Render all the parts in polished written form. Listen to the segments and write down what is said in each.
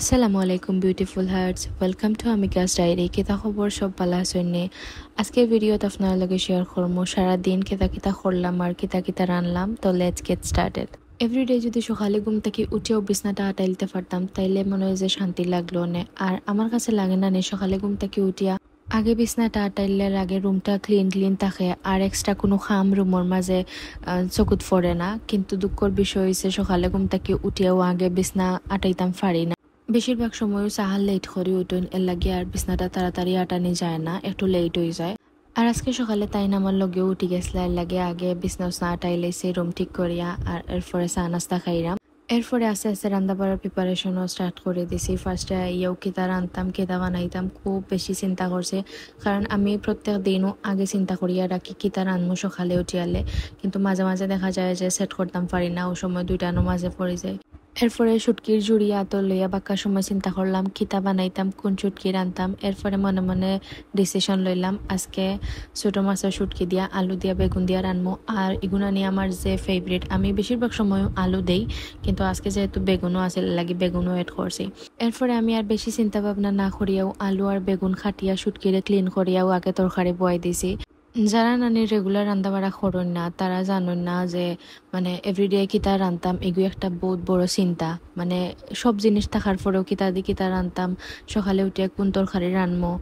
আসসালামু আলাইকুম beautiful hearts welcome to Amika's diary কিতা খবর সব ভালো আছেননি আজকের ভিডিওতে আপনার লগে শেয়ার করবো সারাদিন কিতা কিতা করলাম আর কিতা কিতা রানলাম তো লেটস গেট স্টার্টেড এভরিডে যদি সকালে ঘুম থেকে উঠেও বিছনাটা আটাইলতে পারতাম তাইলে মনে হয় যে শান্তি লাগলো না আর আমার কাছে লাগে না সকালে ঘুম থেকে উঠিয়া আগে বিছনাটা আটাইলে আগে রুমটা ক্লিন ক্লিন থাকে আর এক্সট্রা কোনো খাম রুমের মাঝে চকুত পড়ে না কিন্তু দুঃখর বিষয় হয়েছে সকালে ঘুম থেকে উঠিয়াও আগে বিছনা আটাইতাম পারি না বেশিরভাগ সময় সাহাল লেট করে উঠুন এর লাগে আর বিছনাটা তাড়াতাড়ি আটানি যায় না একটু লেট হয়ে যায় আর আজকে সকালে তাই আমার লগেও উঠি গেছিল এর লাগে আগে বিছনা উছনা আটাইলেছি রুম ঠিক করিয়া আর এরপরে চা নাস্তা খাইলাম এরপরে আস্তে আস্তে রান্না বাড়ার প্রিপারেশনও স্টার্ট করে দিছি ফার্স্টে ইয়েও কিতা রান্তাম কিতা বানাইতাম খুব বেশি চিন্তা করছে কারণ আমি প্রত্যেক দিনও আগে চিন্তা করিয়া রাখি কিতা রান্নু সকালে উঠিয়ালে কিন্তু মাঝে মাঝে দেখা যায় যে সেট করতাম পারি না ও সময় দুইটানো মাঝে পড়ে যায় এরপরে শুটকির জুড়িয়া তো লইয়া বাক্কার সময় চিন্তা করলাম কিতা বানাইতাম কোন শুটকি রান্তাম এরপরে মনে মনে ডিসিশন লইলাম আজকে ছোটো মাছের শুটকি দিয়া আলু দিয়া বেগুন দিয়া রানবো আর এগুলো নিয়ে আমার যে ফেভারিট আমি বেশিরভাগ সময় আলু দেই কিন্তু আজকে যেহেতু বেগুনও আছে লাগি বেগুনও এড করছি এরপরে আমি আর বেশি চিন্তা ভাবনা না করিয়াও আলু আর বেগুন খাটিয়া শুটকিরে ক্লিন করিয়াও আগে তরকারি বয়াই দিছি যারা নানি রেগুলার রান্না বাড়া করেন না তারা জানেন না যে মানে এভরিডে কিতা রান্তাম এগুলো একটা বহুত বড় চিন্তা মানে সব জিনিস থাকার পরেও কিতা দি কিতা রান্তাম সকালে উঠে কোন তরকারি রানমো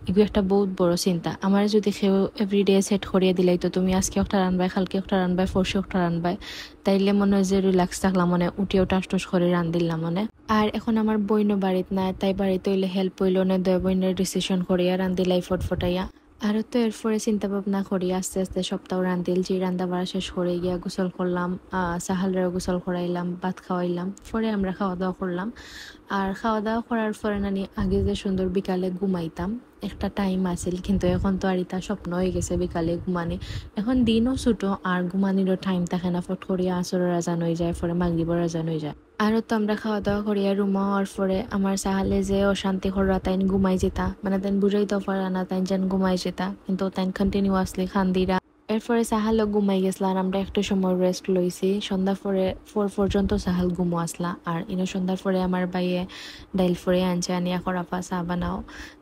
এগুলো একটা বহুত বড় চিন্তা আমার যদি কেউ এভরিডে সেট করিয়ে দিলাই তো তুমি আজকে একটা রানবাই কালকে একটা রানবাই পরশু একটা রানবাই তাইলে মনে হয় যে রিল্যাক্স থাকলাম মানে উঠেও টাস টুস করে রান দিলাম মানে আর এখন আমার বইনও বাড়িত নাই তাই বাড়িতে হইলে হেল্প হইল না দয় বইনের ডিসিশন করিয়া রান দিলাই ফটফটাইয়া আর তো এরপরে চিন্তা ভাবনা করি আস্তে আস্তে সপ্তাহ রান্ধিল যে রান্না বাড়া শেষ করে গিয়া গোসল করলাম সাহালরা গোসল করাইলাম ভাত খাওয়াইলাম পরে আমরা খাওয়া দাওয়া করলাম আর খাওয়া দাওয়া করার পরে নানি আগে যে সুন্দর বিকালে ঘুমাইতাম একটা টাইম আছিল কিন্তু এখন তো আর ইতা স্বপ্ন হয়ে গেছে বিকালে ঘুমানি এখন দিনও ছোটো আর ঘুমানিরও টাইম থাকে না ফট করিয়া আসরের আজান হয়ে যায় পরে মাগরিবের আজান হয়ে যায় আরও তো আমরা খাওয়া দাওয়া করিয়া রুমা হওয়ার পরে আমার সাহালে যে অশান্তি করা তাইন ঘুমাই যেতা মানে তাইন বুঝাইতে পারা না তাইন যেন ঘুমাই যেতা কিন্তু তাইন কন্টিনিউয়াসলি খান্দিরা এরপরে সাহালও ঘুমাই গেছিল আর আমরা একটু সময় রেস্ট লইছি সন্ধ্যা পরে 4 পর্যন্ত সাহাল ঘুমো আসলা আর ইনো সন্ধ্যার পরে আমার বাইয়ে ডাইল ফরে আনছে আনিয়া করাপা চা বানাও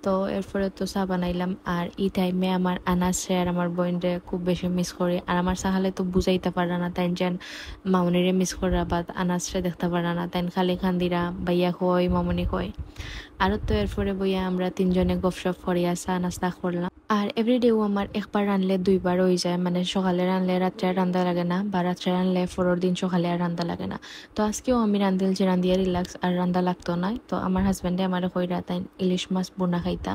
তো এরপরে তো চা বানাইলাম আর এই টাইমে আমার আনাসে আর আমার বোনরে খুব বেশি মিস করি আর আমার সাহালে তো বুঝাইতে পারে না তাই যেন মামনিরে মিস করা বা আনাসরে দেখতে পারে না তাই খালি খান্দিরা বাইয়া কয় মামনি কয় আরও তো এরপরে বইয়া আমরা তিনজনে গপসপ করিয়া চা নাস্তা করলাম আর এভরিডেও আমার একবার রানলে দুইবার হয়ে যায় মানে সকালে রানলে রাত্রে আর রান্দা লাগে না বা রাত্রে রানলে পরের দিন সকালে আর রান্দা লাগে না তো আজকেও আমি রান্ধিল যে রান্ধিয়া রিল্যাক্স আর রান্দা লাগতো না তো আমার হাজব্যান্ডে আমার কইরা তাই ইলিশ মাছ বোনা খাইতা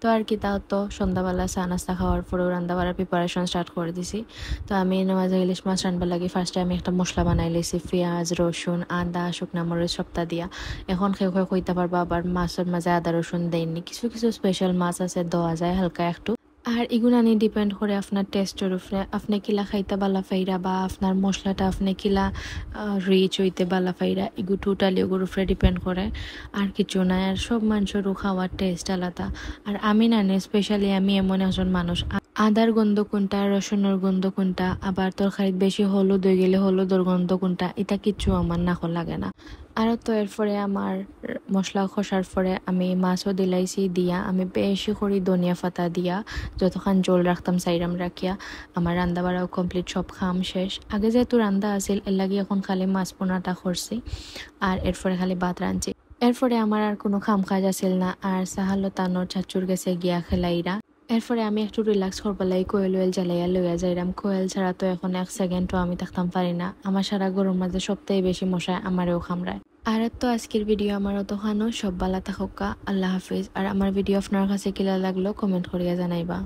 তো আর কি তাও তো সন্ধ্যাবেলা চা নাস্তা খাওয়ার পরেও রান্না বাড়ার প্রিপারেশন স্টার্ট করে দিছি তো আমি নামাজে ইলিশ মাছ রান্নার লাগে ফার্স্টে আমি একটা মশলা বানাই লেছি পেঁয়াজ রসুন আদা শুকনা মরিচ সবটা দিয়া এখন খেয়ে খেয়ে কইতে পারবা আবার মাছের মাঝে আদা রসুন দেয়নি কিছু কিছু স্পেশাল মাছ আছে দেওয়া যায় হালকা একটু আর এগুলা নিয়ে ডিপেন্ড করে আপনার টেস্টের উপরে আপনি কিলা খাইতে বালা ফাইরা বা আপনার মশলাটা আপনি কিলা রিচ হইতে বালা ফাইরা এগুলো টোটালি ওগুলোর উপরে ডিপেন্ড করে আর কিছু নাই আর সব মানুষেরও খাওয়ার টেস্ট আলাদা আর আমি না স্পেশালি আমি এমন একজন মানুষ আদার গন্ধ কোনটা রসুনের গন্ধ কোনটা আবার তরকারিত বেশি হলুদ হয়ে গেলে হলুদের গন্ধ কোনটা এটা কিচ্ছু আমার নাক লাগে না আর তো এরপরে আমার মশলা কষার পরে আমি মাছও দিলাইছি দিয়া আমি বেশি করে ধনিয়া পাতা দিয়া যতক্ষণ জল রাখতাম সাইরাম রাখিয়া আমার রান্না বাড়াও কমপ্লিট সব খাম শেষ আগে যেহেতু রান্না আছিল এর লাগে এখন খালি মাছ পোনাটা করছি আর এরপরে খালি ভাত রাঁধছি এরপরে আমার আর কোনো খাম কাজ আছিল না আর সাহালো তানোর চাচুর গেছে গিয়া খেলাইরা এরপরে আমি একটু রিল্যাক্স করবার লাগে কোয়েল ওয়েল জ্বালাইয়া লইয়া যাইরাম কোয়েল ছাড়া তো এখন এক সেকেন্ডও আমি থাকতাম পারি না আমার সারা গরম মাঝে সবথেকে বেশি মশায় আমারেও খামড়ায় আর তো আজকের ভিডিও আমার অতখানো সব বালা থাকা আল্লাহ হাফিজ আর আমার ভিডিও আপনার কাছে কিলা লাগলো কমেন্ট করিয়া জানাইবা।